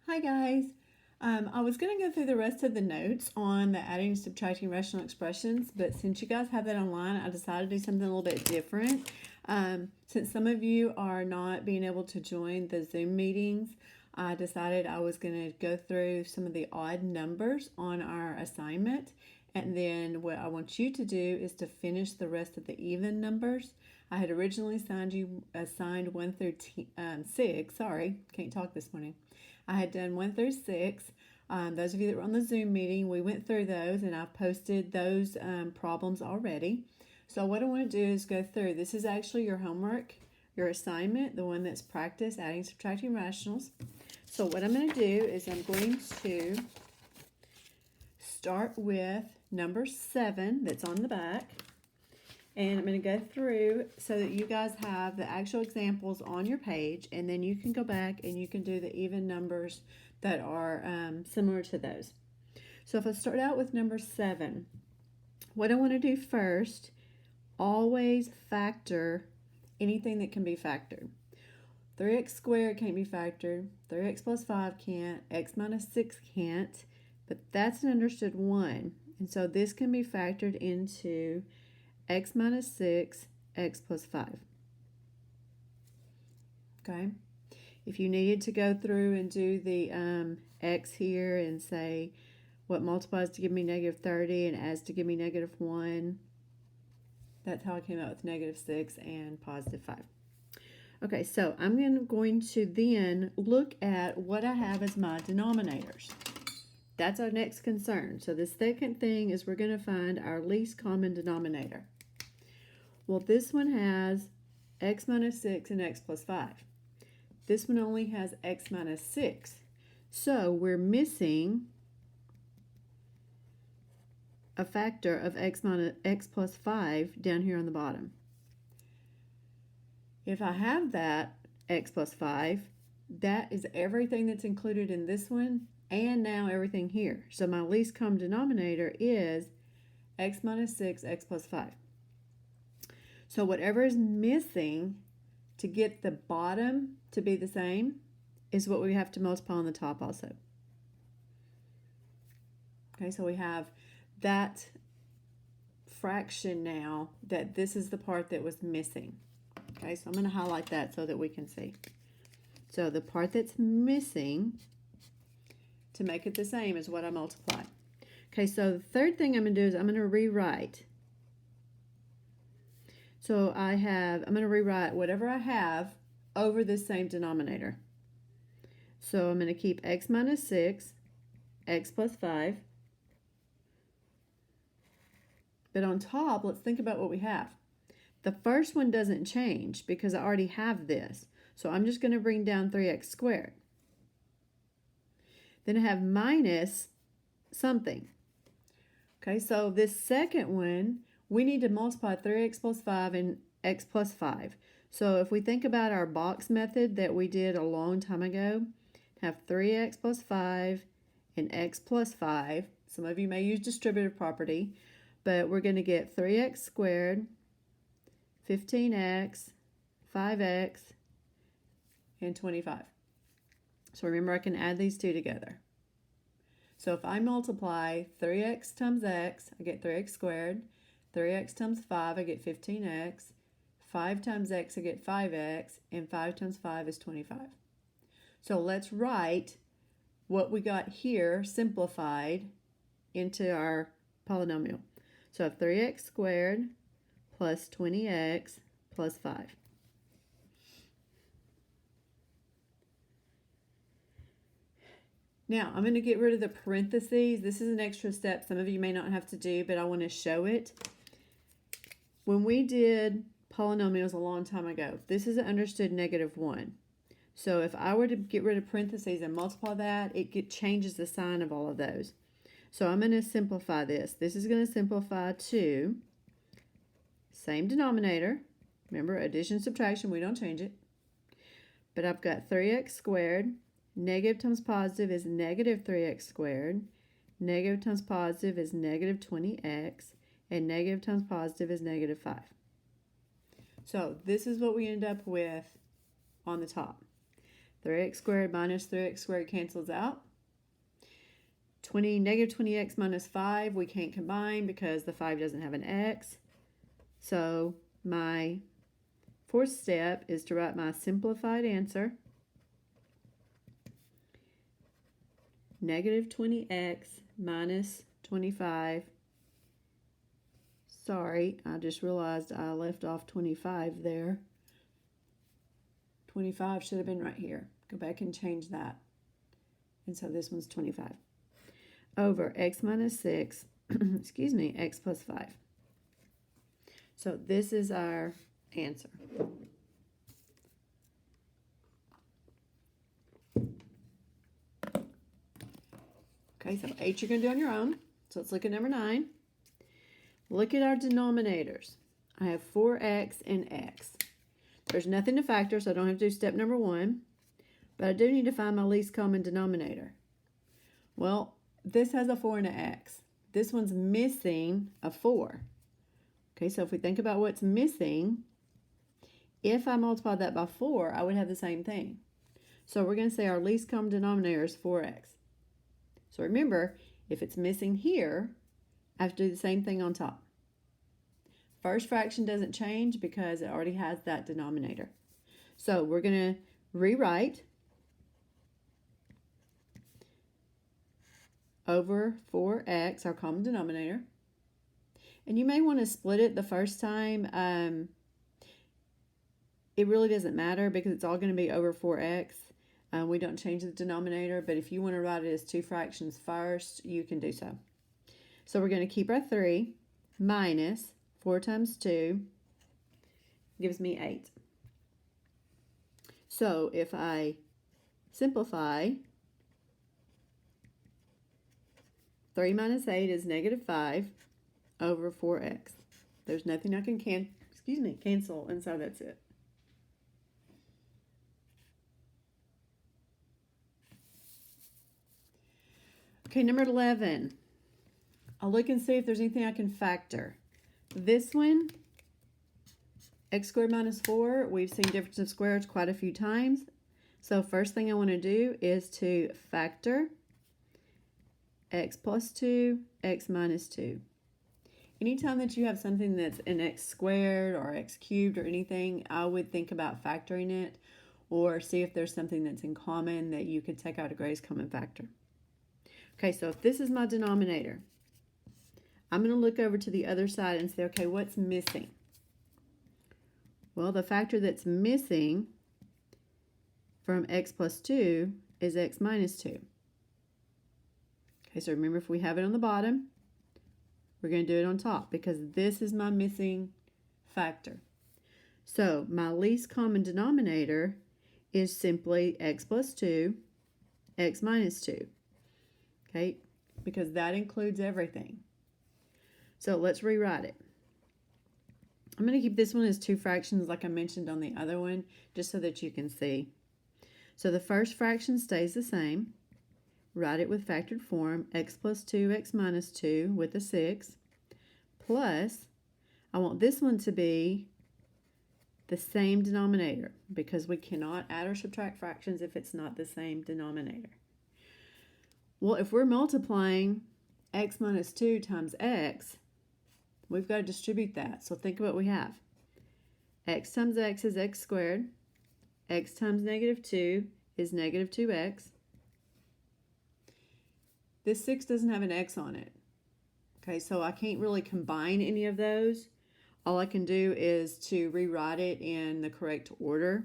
Hi guys. I was going to go through the rest of the notes on the adding and subtracting rational expressions, but since you guys have that online, I decided to do something a little bit different. Since some of you are not being able to join the Zoom meetings, I decided I was going to go through some of the odd numbers on our assignment, and then what I want you to do is to finish the rest of the even numbers. I had originally assigned 1 through 6. Sorry, can't talk this morning. I had done 1 through 6. Those of you that were on the Zoom meeting, we went through those and I've posted those problems already. So what I want to do is go through. This is actually your homework, your assignment, the one that's practice adding, subtracting rationals. So what I'm going to do is I'm going to start with number 7 that's on the back. And I'm going to go through so that you guys have the actual examples on your page, and then you can go back and you can do the even numbers that are similar to those. So if I start out with number 7, what I want to do first, always factor anything that can be factored. 3x squared can't be factored, 3x plus 5 can't, x minus 6 can't, but that's an understood 1. And so this can be factored into x minus 6, x plus 5. Okay? If you needed to go through and do the x here and say what multiplies to give me negative 30 and adds to give me negative 1, that's how I came out with negative 6 and positive 5. Okay, so I'm going to then look at what I have as my denominators. That's our next concern. So the second thing is we're going to find our least common denominator. Well, this one has x minus 6 and x plus 5. This one only has x minus 6. So we're missing a factor of x plus 5 down here on the bottom. If I have that x plus 5, that is everything that's included in this one and now everything here. So my least common denominator is x minus 6, x plus 5. So whatever is missing to get the bottom to be the same is what we have to multiply on the top also. Okay, so we have that fraction now that this is the part that was missing. Okay, so I'm going to highlight that so that we can see. So the part that's missing to make it the same is what I multiply. Okay, so the third thing I'm going to do is I'm going to rewrite. So I'm going to rewrite whatever I have over this same denominator. So I'm going to keep x minus 6, x plus 5. But on top, let's think about what we have. The first one doesn't change because I already have this. So I'm just going to bring down 3x squared. Then I have minus something. Okay, so this second one, we need to multiply 3x plus 5 and x plus 5. So if we think about our box method that we did a long time ago, have 3x plus 5 and x plus 5. Some of you may use distributive property, but we're going to get 3x squared, 15x, 5x, and 25. So remember, I can add these two together. So if I multiply 3x times x, I get 3x squared. 3x times 5, I get 15x. 5 times x, I get 5x. And 5 times 5 is 25. So let's write what we got here simplified into our polynomial. So I have 3x squared plus 20x plus 5. Now, I'm going to get rid of the parentheses. This is an extra step some of you may not have to do, but I want to show it. When we did polynomials a long time ago, this is an understood negative 1. So if I were to get rid of parentheses and multiply that, it changes the sign of all of those. So I'm going to simplify this. This is going to simplify to same denominator. Remember, addition, subtraction, we don't change it. But I've got 3x squared. Negative times positive is negative 3x squared. Negative times positive is negative 20x. And negative times positive is negative 5. So this is what we end up with on the top. 3x squared minus 3x squared cancels out. Negative 20x minus 5, we can't combine because the 5 doesn't have an x. So my fourth step is to write my simplified answer. Negative 20x minus 25. Sorry, I just realized I left off 25 there. 25 should have been right here. Go back and change that. And so this one's 25. Over x minus 6, excuse me, x plus 5. So this is our answer. Okay, so 8 you're going to do on your own. So let's look at number 9. Look at our denominators. I have 4x and x. There's nothing to factor, so I don't have to do step number 1. But I do need to find my least common denominator. Well, this has a 4 and an x. This one's missing a 4. Okay, so if we think about what's missing, if I multiply that by 4, I would have the same thing. So we're going to say our least common denominator is 4x. So remember, if it's missing here, I have to do the same thing on top. First fraction doesn't change because it already has that denominator. So we're going to rewrite over 4x, our common denominator. And you may want to split it the first time. It really doesn't matter because it's all going to be over 4x. We don't change the denominator, but if you want to write it as two fractions first, you can do so. So we're going to keep our 3 minus 4 times 2 gives me 8. So if I simplify, 3 minus 8 is negative 5 over 4x. There's nothing I can cancel, and so that's it. Okay, number 11. I'll look and see if there's anything I can factor. This one, x squared minus 4, we've seen difference of squares quite a few times. So first thing I want to do is to factor x plus 2, x minus 2. Anytime that you have something that's an x squared or x cubed or anything, I would think about factoring it or see if there's something that's in common that you could take out a greatest common factor. Okay, so if this is my denominator, I'm going to look over to the other side and say, okay, what's missing? Well, the factor that's missing from x plus 2 is x minus 2. Okay, so remember, if we have it on the bottom, we're going to do it on top because this is my missing factor. So my least common denominator is simply x plus 2, x minus 2. Okay, because that includes everything. So let's rewrite it. I'm going to keep this one as two fractions like I mentioned on the other one, just so that you can see. So the first fraction stays the same. Write it with factored form, x plus 2, x minus 2 with a 6, plus, I want this one to be the same denominator because we cannot add or subtract fractions if it's not the same denominator. Well, if we're multiplying x minus 2 times x, we've got to distribute that. So think about what we have. X times x is x squared. X times negative 2 is negative 2x. This 6 doesn't have an x on it. Okay, so I can't really combine any of those. All I can do is to rewrite it in the correct order.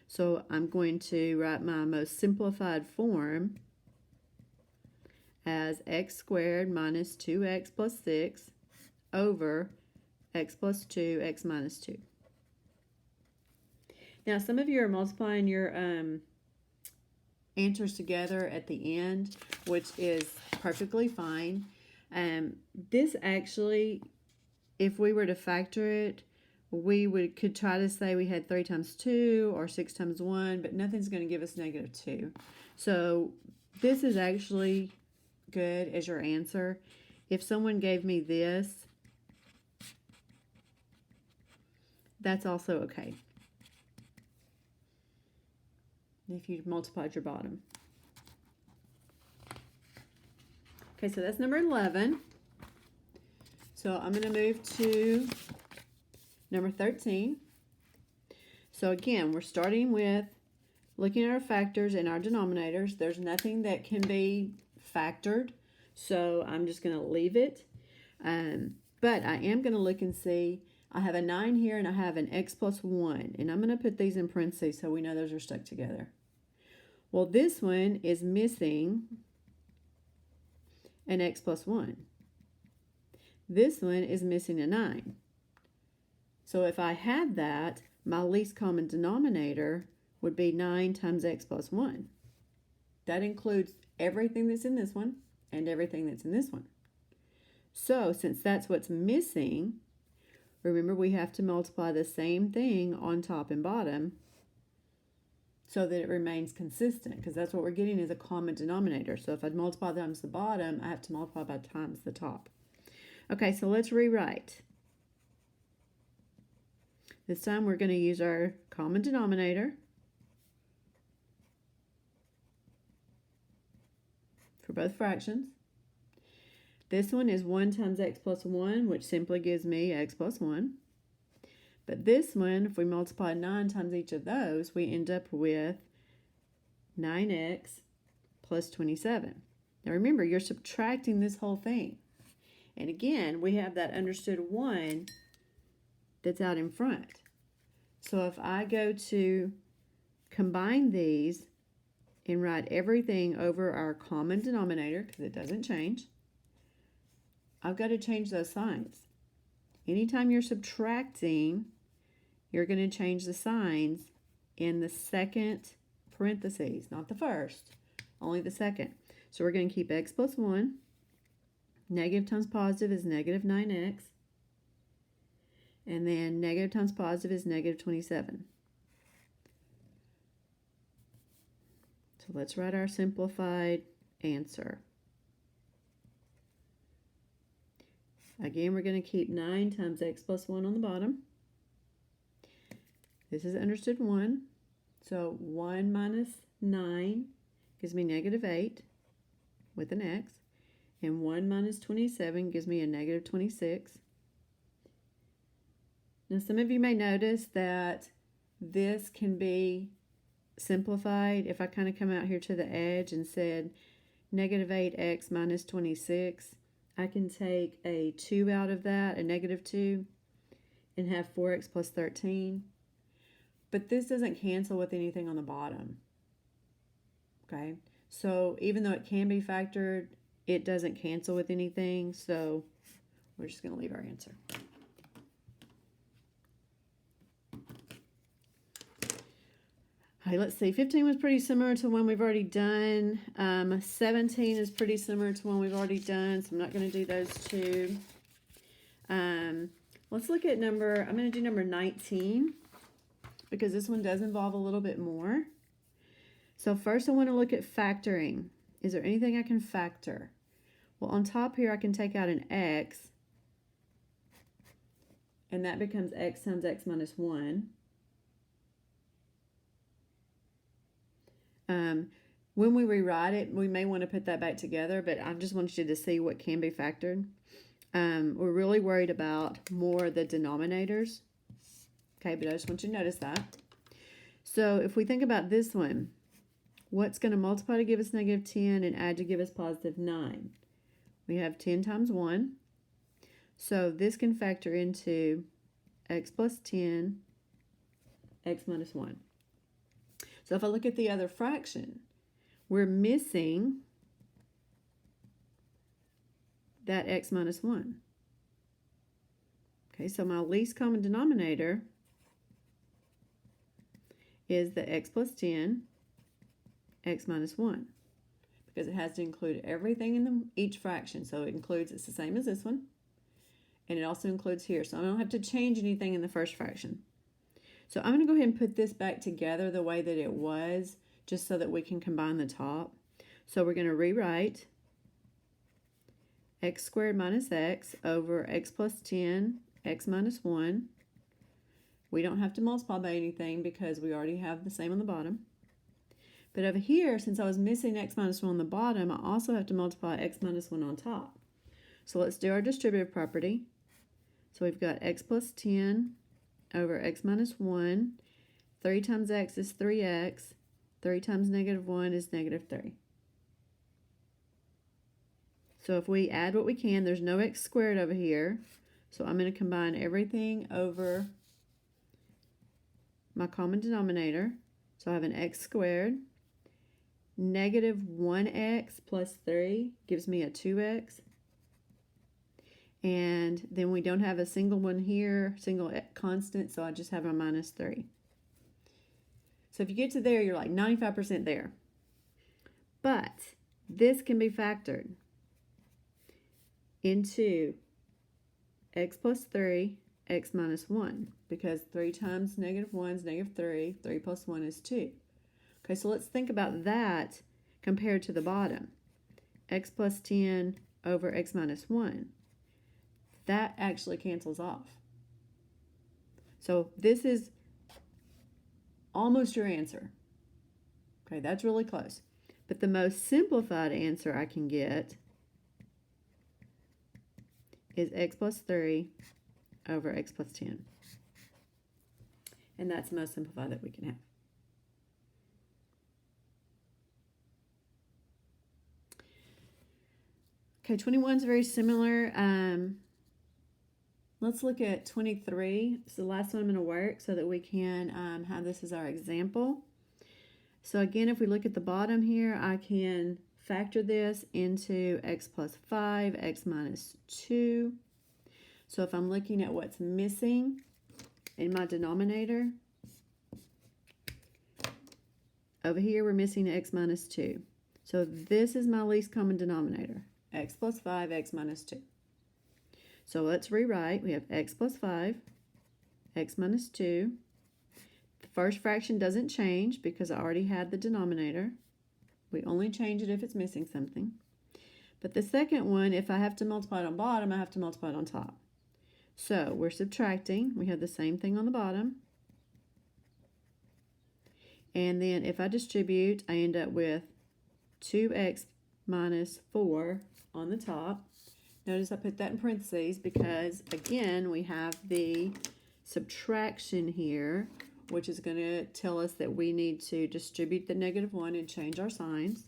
So I'm going to write my most simplified form as x squared minus 2x plus 6 over x plus 2, x minus 2. Now, some of you are multiplying your answers together at the end, which is perfectly fine. This actually, if we were to factor it, we could try to say we had 3 times 2 or 6 times 1, but nothing's going to give us negative 2. So this is actually good as your answer. If someone gave me this, that's also okay. if you multiplied your bottom. Okay, so that's number 11. So I'm going to move to number 13. So again, we're starting with looking at our factors and our denominators. There's nothing that can be factored, so I'm just going to leave it. But I am going to look and see. I have a 9 here and I have an x plus 1. And I'm going to put these in parentheses so we know those are stuck together. Well, this one is missing an x plus 1. This one is missing a 9. So if I had that, my least common denominator would be 9 times x plus 1. That includes everything that's in this one and everything that's in this one. So since that's what's missing, remember we have to multiply the same thing on top and bottom so that it remains consistent, because that's what we're getting is a common denominator. So if I multiply times the bottom, I have to multiply by times the top. Okay, so let's rewrite. This time we're going to use our common denominator for both fractions. This one is 1 times x plus 1, which simply gives me x plus 1. But this one, if we multiply 9 times each of those, we end up with 9x plus 27. Now remember, you're subtracting this whole thing. And again, we have that understood 1 that's out in front. So if I go to combine these and write everything over our common denominator, because it doesn't change, I've got to change those signs. Anytime you're subtracting, you're going to change the signs in the second parentheses, not the first, only the second. So we're going to keep x plus 1. Negative times positive is negative 9x. And then negative times positive is negative 27. So let's write our simplified answer. Again, we're going to keep 9 times x plus 1 on the bottom. This is understood 1. So 1 minus 9 gives me negative 8 with an x. And 1 minus 27 gives me a negative 26. Now some of you may notice that this can be simplified. If I kind of come out here to the edge and said negative 8x minus 26, I can take a 2 out of that, a negative 2, and have 4x plus 13. But this doesn't cancel with anything on the bottom. Okay, so even though it can be factored, it doesn't cancel with anything, so we're just going to leave our answer. Okay, let's see. 15 was pretty similar to one we've already done. 17 is pretty similar to one we've already done, so I'm not going to do those two. Let's look at I'm going to do number 19, because this one does involve a little bit more. So first I want to look at factoring. Is there anything I can factor? Well, on top here I can take out an x, and that becomes x times x minus 1. When we rewrite it, we may want to put that back together, but I just want you to see what can be factored. We're really worried about more of the denominators. Okay, but I just want you to notice that. So if we think about this one, what's going to multiply to give us negative 10 and add to give us positive 9? We have 10 times 1. So this can factor into x plus 10, x minus 1. So if I look at the other fraction, we're missing that x minus 1. Okay, so my least common denominator is the x plus 10, x minus 1, because it has to include everything in each fraction. So it includes, it's the same as this one, and it also includes here. So I don't have to change anything in the first fraction. So I'm going to go ahead and put this back together the way that it was, just so that we can combine the top. So we're going to rewrite x squared minus x over x plus 10, x minus 1. We don't have to multiply by anything because we already have the same on the bottom. But over here, since I was missing x minus 1 on the bottom, I also have to multiply x minus 1 on top. So let's do our distributive property. So we've got x plus 10 over x minus 1. 3 times x is 3x. 3 times negative 1 is negative 3. So if we add what we can, there's no x squared over here. So I'm going to combine everything over my common denominator. So I have an x squared. Negative 1x plus 3 gives me a 2x. And then we don't have a single one here, single constant, so I just have a minus 3. So if you get to there, you're like 95% there. But this can be factored into x plus 3, x minus 1, because 3 times negative 1 is negative 3, 3 plus 1 is 2. Okay, so let's think about that compared to the bottom. X plus 10 over x minus 1. That actually cancels off. So this is almost your answer. Okay, that's really close. But the most simplified answer I can get is x plus 3 over x plus 10. And that's the most simplified that we can have. Okay, 21 is very similar. Let's look at 23. It's the last one I'm going to work so that we can have this as our example. So again, if we look at the bottom here, I can factor this into x plus 5, x minus 2. So if I'm looking at what's missing in my denominator, over here we're missing x minus 2. So this is my least common denominator, x plus 5, x minus 2. So let's rewrite. We have x plus 5, x minus 2. The first fraction doesn't change because I already had the denominator. We only change it if it's missing something. But the second one, if I have to multiply it on bottom, I have to multiply it on top. So we're subtracting. We have the same thing on the bottom. And then if I distribute, I end up with 2x minus 4 on the top. Notice I put that in parentheses because, again, we have the subtraction here, which is going to tell us that we need to distribute the negative 1 and change our signs.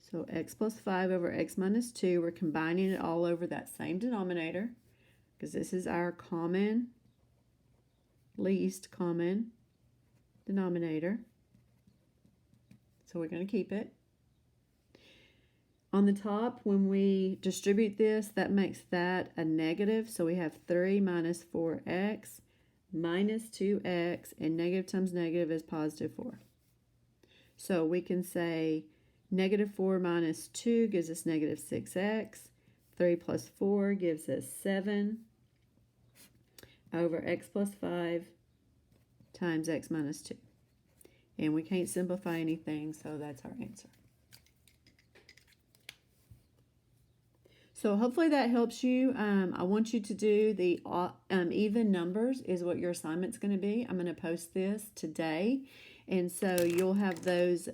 So x plus 5 over x minus 2, we're combining it all over that same denominator because this is our common, least common denominator. So we're going to keep it. On the top, when we distribute this, that makes that a negative. So we have 3 minus 4x minus 2x, and negative times negative is positive 4. So we can say negative 4 minus 2 gives us negative 6x. 3 plus 4 gives us 7 over x plus 5 times x minus 2. And we can't simplify anything, so that's our answer. So hopefully that helps you. I want you to do the even numbers is what your assignment's going to be. I'm going to post this today. And so you'll have those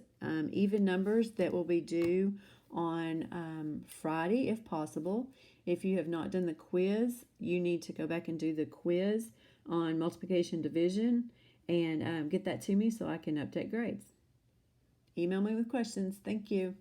even numbers that will be due on Friday if possible. If you have not done the quiz, you need to go back and do the quiz on multiplication division and get that to me so I can update grades. Email me with questions. Thank you.